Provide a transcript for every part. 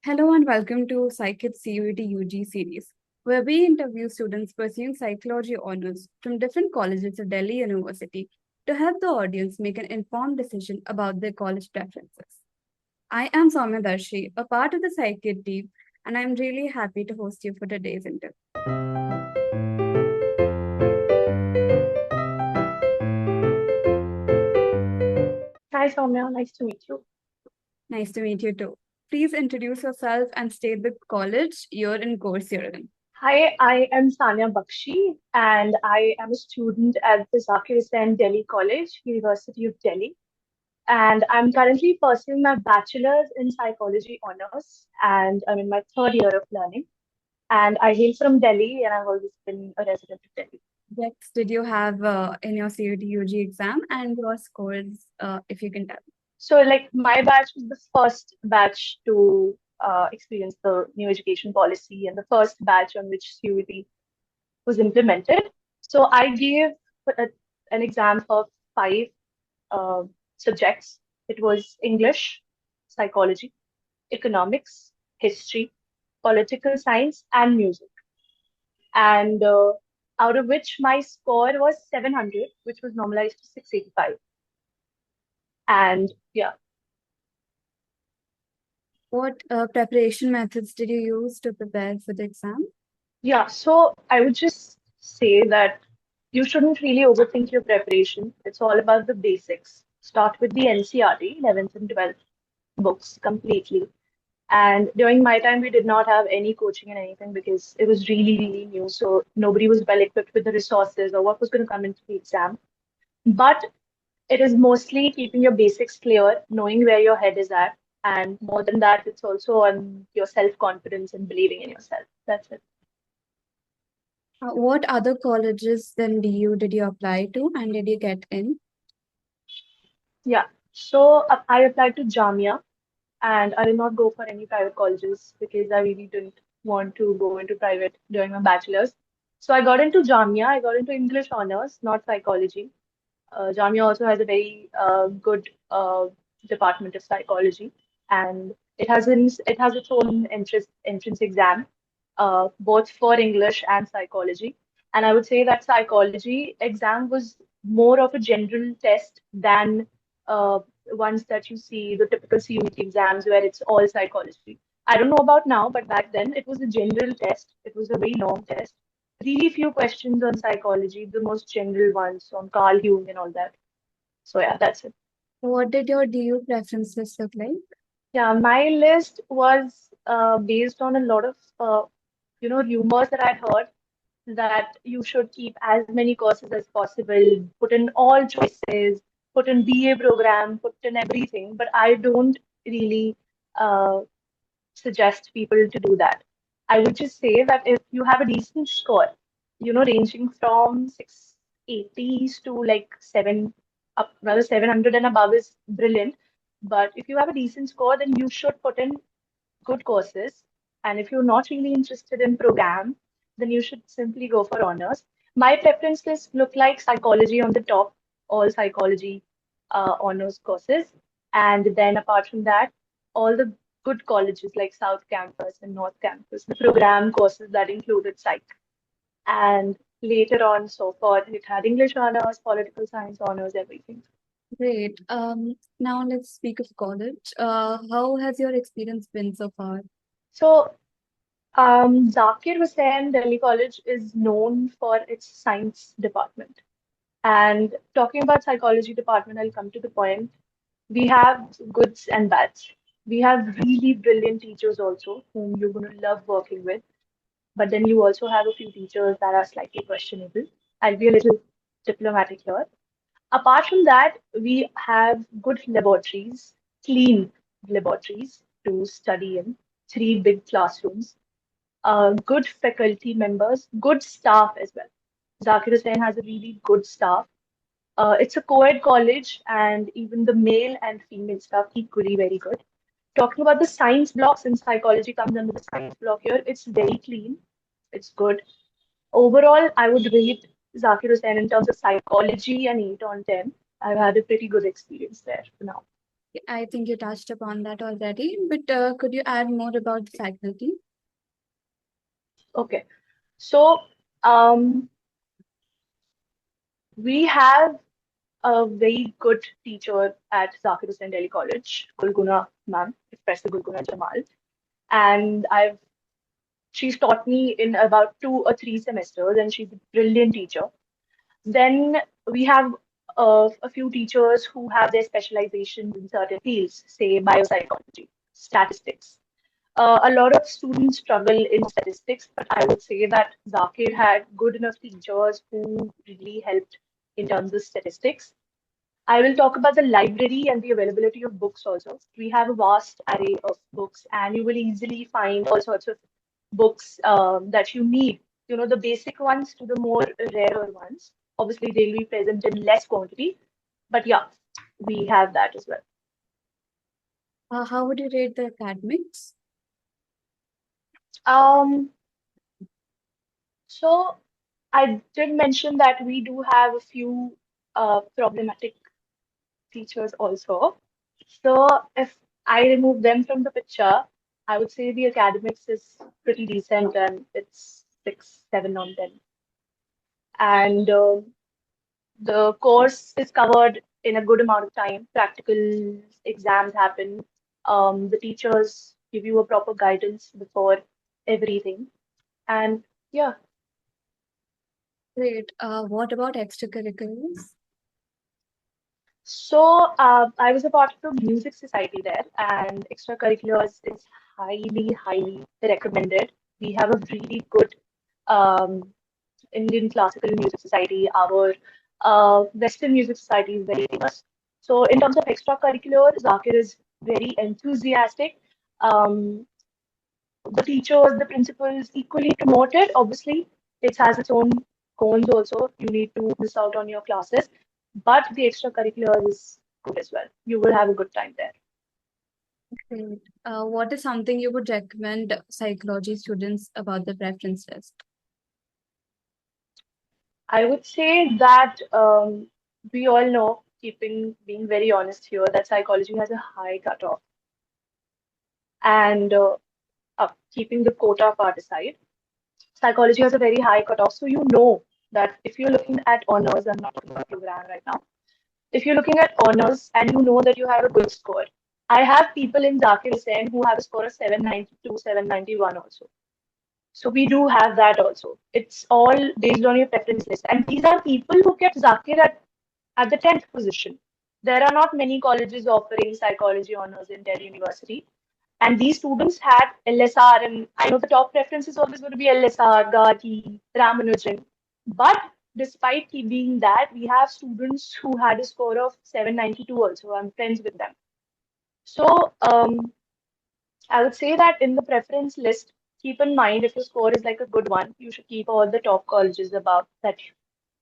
Hello and welcome to psychkid CUET UG series, where we interview students pursuing psychology honors from different colleges of Delhi University to help the audience make an informed decision about their college preferences. I am Sanya Bakshi, a part of the psychkid team, and I'm really happy to host you for today's interview. Hi Soumya, nice to meet you. Nice to meet you too. Please introduce yourself and state the college, year, and course you're in. Hi, I am Sanya Bakshi and I am a student at the Zakir Hussain Delhi College, University of Delhi. And I'm currently pursuing my bachelor's in psychology honors and I'm in my third year of learning. And I hail from Delhi and I've always been a resident of Delhi. What did you have in your CUET UG exam and your scores, if you can tell? So like my batch was the first batch to experience the new education policy and the first batch on which CUET was implemented. So I gave a, an exam for five uh, subjects. It was English, psychology, economics, history, political science, and music. And out of which my score was 700, which was normalized to 685. And yeah, What preparation methods did you use to prepare for the exam? yeah. So I would just say that you shouldn't really overthink your preparation. It's all about the basics. Start with the NCRT, 11th and 12th books completely. And during my time, we did not have any coaching and anything because it was really, really new. So nobody was well equipped with the resources or what was going to come into the exam. But it is mostly keeping your basics clear, knowing where your head is at. And more than that, it's also on your self-confidence and believing in yourself. That's it. What other colleges then did you apply to and did you get in? Yeah. So I applied to Jamia and I did not go for any private colleges because I really didn't want to go into private during my bachelor's. So I got into Jamia. I got into English honors, not psychology. Jamia also has a very good department of psychology, and it has its own entrance exam, both for English and psychology. And I would say that psychology exam was more of a general test than uh, ones that you see the typical CUET exams where it's all psychology. I don't know about now, but back then it was a general test. It was a very long test, really few questions on psychology, the most general ones on Carl Jung and all that. So yeah, that's it. What did your DU preferences look like? Yeah, my list was based on a lot of rumors that I'd heard that you should keep as many courses as possible, put in all choices, put in BA program, put in everything. But I don't really uh, suggest people to do that. I would just say that if you have a decent score, ranging from 680s to like seven up, rather 700 and above is brilliant. But if you have a decent score, then you should put in good courses. And if you're not really interested in program, then you should simply go for honors. My preference list look like psychology on the top, all psychology honors courses. And then apart from that, all the good colleges like South Campus and North Campus, the program courses that included psych. And later on, so forth, it had English honors, political science honors, everything. Great. Now let's speak of college. How has your experience been so far? So Zakir Hussain Delhi College is known for its science department. And talking about psychology department, I'll come to the point. We have goods and bads. We have really brilliant teachers also whom you're going to love working with. But then you also have a few teachers that are slightly questionable. I'll be a little diplomatic here. Apart from that, we have good laboratories, clean laboratories to study in, three big classrooms, good faculty members, good staff as well. Zakir Hussain has a really good staff. It's a co-ed college, and even the male and female staff equally very good. Talking about the science block, since psychology comes under the science block here, it's very clean. It's good. Overall, I would rate Zakir Hussain in terms of psychology an 8 on 10. I've had a pretty good experience there for now. I think you touched upon that already, but could you add more about the faculty? Okay. So, um, we have a very good teacher at Zakir Hussain College, Gulguna ma'am, Professor Gulguna Jamal, and I've she's taught me in about 2 or 3 semesters, and she's a brilliant teacher. Then we have a few teachers who have their specializations in certain fields, say biopsychology, statistics. A lot of students struggle in statistics, but I would say that Zakir had good enough teachers who really helped in terms of statistics. I will talk about the library and the availability of books also. We have a vast array of books, and you will easily find all sorts of books that you need. You know, the basic ones to the more rarer ones. Obviously, they'll be present in less quantity, but yeah, we have that as well. How would you rate the academics? Um, so I did mention that we do have a few problematic teachers also. So if I remove them from the picture, I would say the academics is pretty decent and it's 6, 7 on 10. And the course is covered in a good amount of time. Practical exams happen. The teachers give you a proper guidance before everything. And yeah, Great. What about extracurriculars? so I was a part of the music society there, and extracurriculars is highly recommended. We have a really good um, Indian Classical Music Society. Our Western Music Society is very famous. So in terms of extracurricular, Zakir is very enthusiastic. Um, the teachers, the principals equally promote it. Obviously, it has its own cons also. You need to miss out on your classes, but the extracurricular is good as well. You will have a good time there. Great. What is something you would recommend psychology students about the preference list? I would say that we all know, being very honest here, that psychology has a high cutoff. And keeping the quota part aside, psychology has a very high cutoff. So you know that if you're looking at honors, I'm not talking about program right now. If you're looking at honors and you know that you have a good score, I have people in Zakir Hussain who have a score of 792, 791 also. So we do have that also. It's all based on your preference list. And these are people who get Zakir at the 10th position. There are not many colleges offering psychology honors in Delhi University. And these students had LSR, and I know the top preference is always going to be LSR, Gati, Ramanujan. But despite being that, we have students who had a score of 792 also. I'm friends with them. So I would say that in the preference list, keep in mind if your score is like a good one, you should keep all the top colleges above that,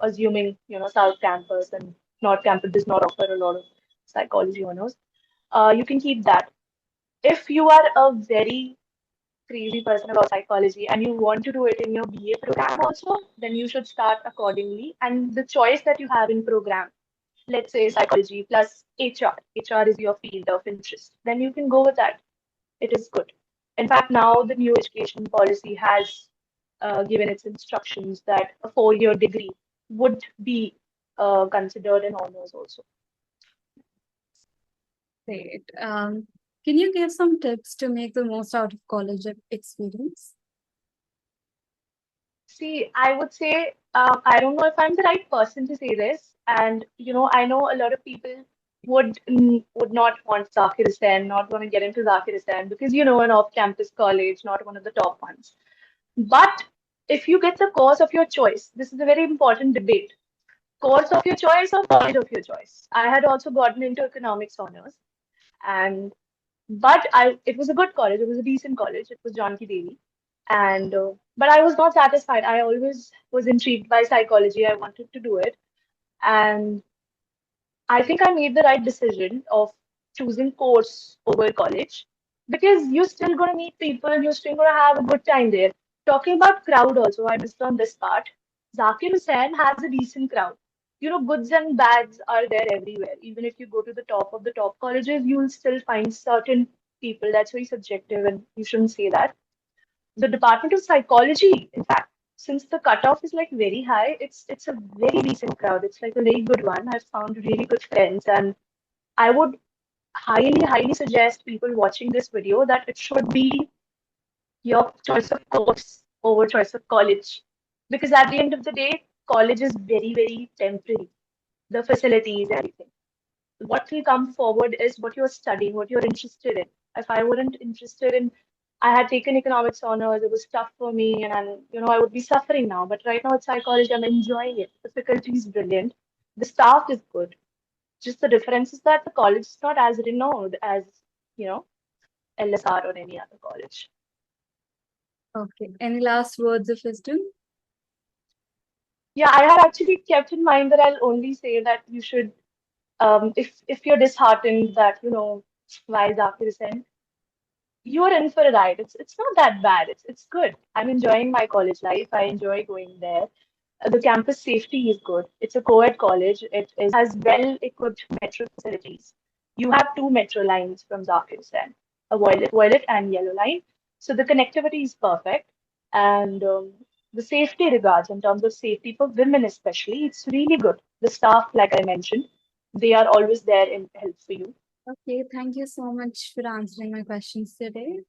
assuming, South Campus and North Campus does not offer a lot of psychology honors. You can keep that. If you are a very crazy person about psychology and you want to do it in your BA program also, then you should start accordingly. And the choice that you have in program, let's say psychology plus HR is your field of interest, then you can go with that. It is good. In fact, now the new education policy has given its instructions that a 4-year degree would be considered an honors also. Great. Can you give some tips to make the most out of college experience? See, I would say I don't know if I'm the right person to say this, and I know a lot of people would not want Zakir Hussain, not want to get into Zakir Hussain because an off-campus college, not one of the top ones. But if you get the course of your choice, this is a very important debate. Course of your choice or college of your choice. I had also gotten into economics honors, and but it was a good college. It was a decent college. It was Janki Devi, and but I was not satisfied. I always was intrigued by psychology. I wanted to do it, and I think I made the right decision of choosing course over college because you're still going to meet people. You're still going to have a good time there. Talking about crowd also, I missed on this part. Zakir Hussain has a decent crowd. goods and bads are there everywhere. Even if you go to the top of the top colleges, you'll still find certain people. That's very subjective, and you shouldn't say that. The Department of Psychology, in fact, since the cutoff is like very high, it's a very decent crowd. It's like a very good one. I've found really good friends, and I would highly suggest people watching this video that it should be your choice of course over choice of college. Because at the end of the day, college is very temporary. The facilities, everything. What will come forward is what you're studying, what you're interested in. If I weren't interested in, I had taken economics honors, it was tough for me, and I would be suffering now. But right now, it's psychology, I'm enjoying it. The faculty is brilliant, the staff is good. Just the difference is that the college is not as renowned as, you know, LSR or any other college. Okay. Any last words of wisdom? Yeah, I had actually kept in mind that I'll only say that you should, if you're disheartened that, why Zakir Hussain, you're in for a ride. It's not that bad. It's good. I'm enjoying my college life. I enjoy going there. The campus safety is good. It's a co-ed college. It has well-equipped metro facilities. You have two metro lines from Zakir Hussain, a violet and yellow line. So the connectivity is perfect. And the safety regards, in terms of safety for women especially, it's really good. The staff, like I mentioned, they are always there in help for you. Okay, thank you so much for answering my questions today.